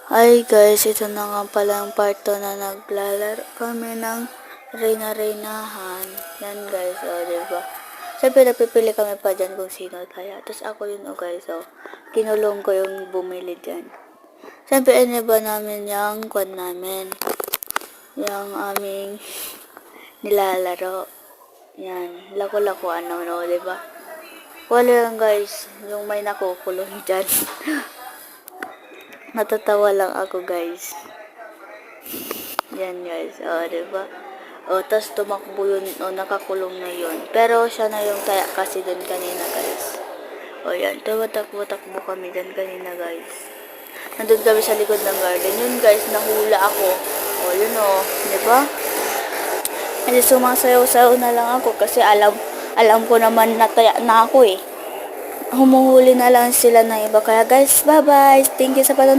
Ay guys, ito na nga pala ang part 2 na naglalaro kami ng Reyna-Reynahan. Yan guys, diba? Siyempre napipili kami pa dyan kung sino kaya. Tapos ako yun guys, kinulong ko yung bumili dyan. Siyempre iniba namin yung kwan namin. Yung aming nilalaro. Yan, lako-lakuan naman diba? Wala lang guys, yung may nakukulong dyan. Natatawa lang ako guys. Yan guys, diba? Tas tumakbo yun, nakakulong na yun. Pero siya na yung kaya kasi dun kanina guys. Yan, tumatakbo-takbo kami dun kanina guys. Nandun kami sa likod ng garden. Yun guys, nahula ako. Yun diba? Kasi sumasayaw-sayaw na lang ako kasi alam ko naman nataya na ako eh. Humuhuli na lang sila ng iba. Kaya guys, bye-bye. Thank you sa panonood.